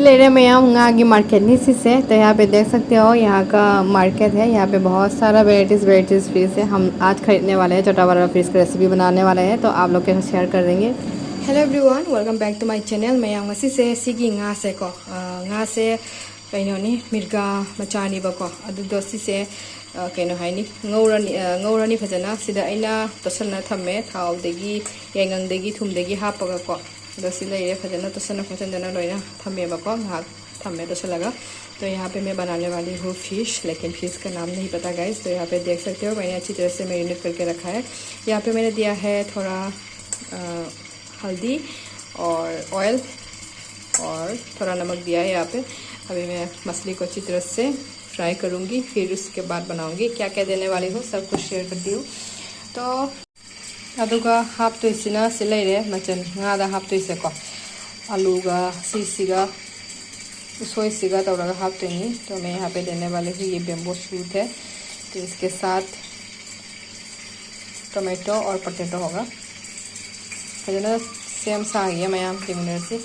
ले रहे मैं यहाँ की मार्केट नहीं से। तो यहाँ पे देख सकते हो यहाँ का मार्केट है। यहाँ पे बहुत सारा वेराइटीज़ फिश है। हम आज खरीदने वाले हैं छोटा वाला फिश की रेसिपी बनाने वाले हैं, तो आप लोग के साथ शेयर कर देंगे। Hello everyone, welcome back to my channel. मैं यहाँ से सिगी nga से को nga से कहीं मिर्गा मचानी बको अदुदो सिसे कहीं हाइनी ngौरनी फजना सिदा अइना तसलना थम्मे थावदेगी येंगंगदेगी थुमदेगी हापगा को दसी लेरे फजना तसलना फजना लोइना थम्मे बको घाक थम्मे तसलगा। तो यहाँ पे मैं बनाने वाली हूँ फ़िश, लेकिन फ़िश का नाम नहीं पता गाइस। तो यहाँ पे देख सकते हो मैंने अच्छी तरह से मैरिनेट करके रखा है। यहाँ पे मैंने दिया है थोड़ा हल्दी और ऑयल और थोड़ा नमक दिया है यहाँ पे। अभी मैं मछली को अच्छी तरह से फ्राई करूँगी, फिर उसके बाद बनाऊँगी। क्या क्या देने वाली हूँ सब कुछ शेयर करती हूँ। तो अदुगा हापतोइसिना से लेरे मचन ngada हापतोइसेको आलूगा सीसीगा उसोइसिगा तौरगा हापतोइनी। तो मैं यहाँ पे देने वाली हूँ ये बेम्बो शूट है। तो इसके साथ टोमेटो और पोटैटो होगा। फजना सेम सागिए मैं यहाँ पे से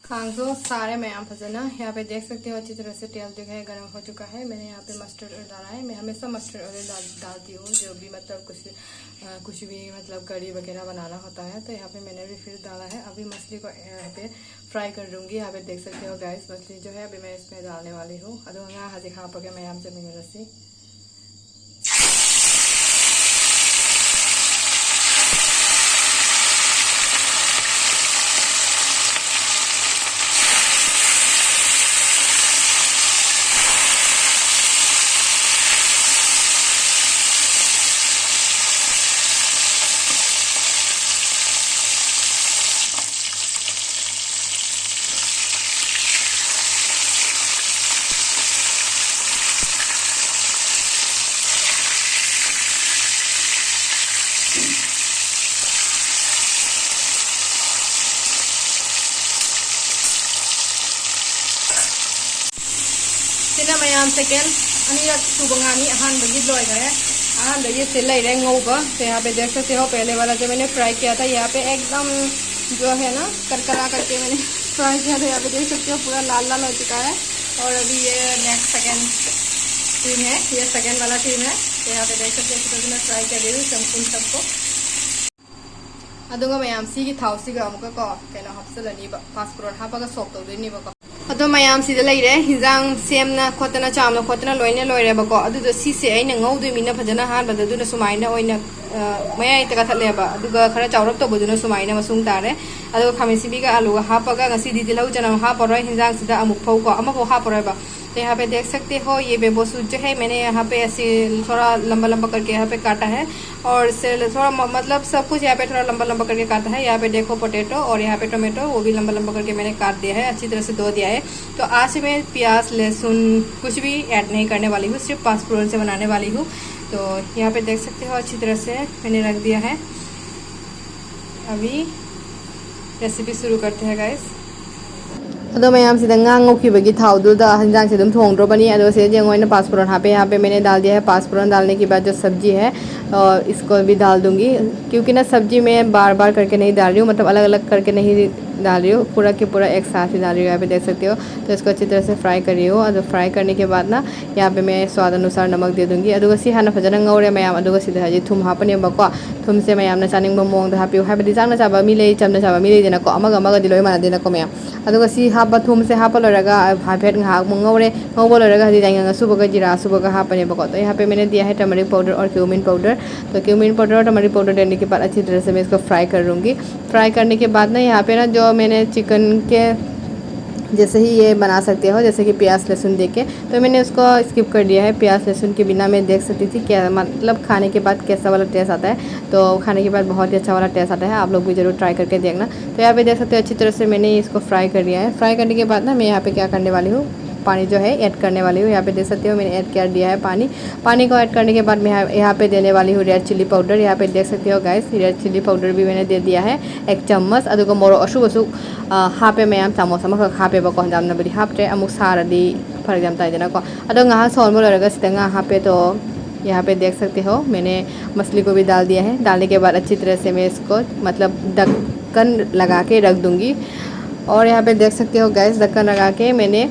खांगो सारे मैं यहाँ फजना। यहाँ पे देख सकते हो अच्छी तरह से तेल जो है गर्म हो चुका है। मैंने यहाँ पे मस्टर्ड ऑयल डाला है। मैं हमेशा मस्टर्ड ऑयल डालती हूँ जो भी मतलब कुछ भी मतलब करी वगैरह बनाना होता है। तो यहाँ पे मैंने भी फिर डाला है। अभी मछली को यहाँ पे फ्राई कर दूँगी। यहाँ पे देख सकते हो गाइस मछली जो है अभी मैं इसमें डालने वाली हूँ। अदो यहाँ हजी खा पके मैं यहाँ से मिनी रसी मैं सेकेंड अनिरक सुबंगानी अहान बगी लोगरे अहान बगी से ले रहे ngौबा। तो यहाँ पे देख सकते हो पहले वाला जो मैंने फ्राई किया था यहाँ पे एकदम जो है ना करकरा करके मैंने फ्राई किया था। यहाँ पे देख सकते हो पूरा लाल लाल हो चुका है। और अभी ये नेक्स्ट सेकेंड टीम है, ये सेकेंड वाला टीम है। तो यहाँ पे देख सकते हो मैं फ्राई कर रही हूँ सबको। अदुगा मैं सी की थाव सिगा अमुका को कहीं हफ्सलनीब पासपोर्ट हापगा सोक तौदोइनीबको। अदो मैम सिद लेरे हिंजांग सेमना खोतना चामना खोतना लोइने लोइरेबको अदुदो सिसे अइना ngौदोइमिना फजना हानबदा दुना सुमाइना ओइना मयाइ तका थलेबा अदुगा खरा चावरप तोबदुना सुमाइना मसुंग तारे। अदुगा खामेसिबिगा आलूगा हापगा ngasi दिदिलौ चना हापरोय हिंजांग सिदा अमुक फौको अमबो हापरोयबा। तो यहाँ पे देख सकते हो ये बेम्बो सूट जो है मैंने यहाँ पे ऐसे थोड़ा लंबा लंबा करके यहाँ पे काटा है। और इससे थोड़ा मतलब सब कुछ यहाँ पे थोड़ा लंबा लंबा करके काटा है। यहाँ पे देखो पोटैटो और यहाँ पे टोमेटो वो भी लंबा लंबा करके मैंने काट दिया है, अच्छी तरह से धो दिया है। तो आज मैं प्याज लहसुन कुछ भी ऐड नहीं करने वाली हूँ, सिर्फ पाँचफोरन से बनाने वाली हूँ। तो यहाँ पे देख सकते हो अच्छी तरह से मैंने रख दिया है। अभी रेसिपी शुरू करते हैं गाइस। अदो मैम से ngौखिबगी थाउदुदा हिंजांग से थोंद्रोबनी अदो से जेंगोइना पाँचफोरन हापे। यहाँ पे मैंने डाल दिया है पाँचफोरन। डालने के बाद जो सब्जी है और इसको भी डाल दूंगी, क्योंकि ना सब्जी मैं बार बार करके नहीं डाल रही हूँ, मतलब अलग अलग करके नहीं डाल रही हूँ, पूरा के पूरा एक साथ ही डाल रही हूँ। यहाँ पे देख सकते हो। तो इसको अच्छी तरह से फ्राई कर रही हूँ। और फ्राई करने के बाद ना यहाँ पे मैं स्वाद अनुसार नमक दे दूँगी। अदुगा सी हाना फजना ngौरे मैम अदुगा सिदा हजी थुम हापनेबको थुम से मैम चानिंग मोंग हापियो हाबदी चांगना चाबा मिले चमना चाबा मिले देनाको अमगा अमगा दिलोय माना देनाको मैम अदुगा सी हापा थुम से हापा लोरगा हाफेट घाक ngौरे ngौबा लोरगा हजी दाइंगा सुबगा जीरा सुबगा हापनेबको। तो यहाँ पे मैंने दिया है टर्मरिक पाउडर और क्यूमिन पाउडर। तो क्यूमिन पाउडर और टर्मरिक पाउडर देने के बाद अच्छी तरह से मैं इसको फ्राई कर लूँगी। फ्राई करने के बाद ना यहाँ पे ना जो मैंने चिकन के जैसे ही ये बना सकते हो, जैसे कि प्याज लहसुन दे के, तो मैंने उसको स्किप कर दिया है। प्याज लहसुन के बिना मैं देख सकती थी क्या मतलब खाने के बाद कैसा वाला टेस्ट आता है। तो खाने के बाद बहुत ही अच्छा वाला टेस्ट आता है, आप लोग भी ज़रूर ट्राई करके देखना। तो यहाँ पे देख सकते हो अच्छी तरह से मैंने इसको फ्राई कर दिया है। फ्राई करने के बाद ना मैं यहाँ पे क्या करने वाली हूँ, पानी जो है ऐड करने वाली हूँ। यहाँ पे देख सकते हो मैंने ऐड कर दिया है पानी को ऐड करने के बाद मैं यहाँ पे देने वाली हूँ रेड चिल्ली पाउडर। यहाँ पे देख सकते हो गाइस रेड चिल्ली पाउडर भी मैंने दे दिया है 1 चम्मच। अदुगा मोरो असुब हापे मैम चामच अमखक हापेबको जामनाबदी हापट्रे अमुक सारदी फर्क जाम ताइदेनाको। अदो ngahak सौनबो लोरगा सिदा ngah हापे। तो यहाँ पे देख सकते हो मैंने मछली को भी डाल दिया है। डालने के बाद अच्छी तरह से मैं इसको मतलब ढक्कन लगा के रख दूँगी और यहाँ पे देख सकते हो गैस ढक्कन लगा के मैंने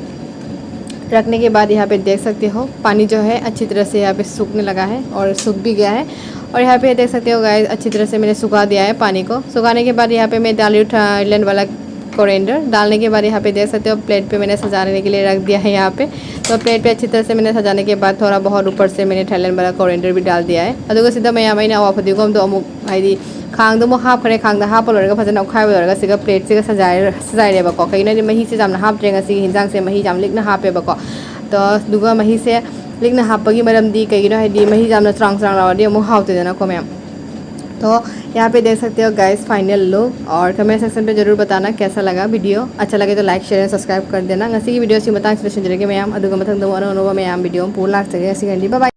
रखने के बाद यहाँ पे देख सकते हो पानी जो है अच्छी तरह से यहाँ पे सूखने लगा है और सूख भी गया है। और यहाँ पे देख सकते हो गाइस अच्छी तरह से मैंने सुखा दिया है पानी को। सुखाने के बाद यहाँ पे मैं डाल रही हूँ थाईलैंड वाला कोरिएंडर। डालने के बाद यहाँ पे देख सकते हो प्लेट पे मैंने सजाने के लिए रख दिया है यहाँ पे। तो प्लेट पे अच्छी तरह से मैंने सजाने के बाद थोड़ा बहुत ऊपर से मैंने थाईलैंड वाला कोरिएंडर भी डाल दिया है। अदुगा सिदा मयाम अइना अवा फदिगोम तो अमुक हाइदी खांग दो हापखरे खांग हाप लोरगा फजन अखाय लोरगा सिगा प्लेट सिगा सजाइरेबको कइना मही से जामना हापद्रे ngasi हिंजांग से मही जाम लिकना हापेबको। तो दुगा मही से लिकना हापगी मरमदी कइनो हाइदी मही जामना त्रांग त्रांग लावदी अमुक हाउतेदना को मैम। तो यहाँ पे देख सकते हो गाइस फाइनल लुक। और कमेंट सेक्शन पे जरूर बताना कैसा लगा वीडियो। अच्छा लगे तो लाइक शेयर एंड सब्सक्राइब कर देना। ngasi की वीडियो से बताएं स्पेशल जरिए मैम अदुगा मथंग दो अनो अनो मैम वीडियो पूरा लाग सके ऐसी बाय बाय।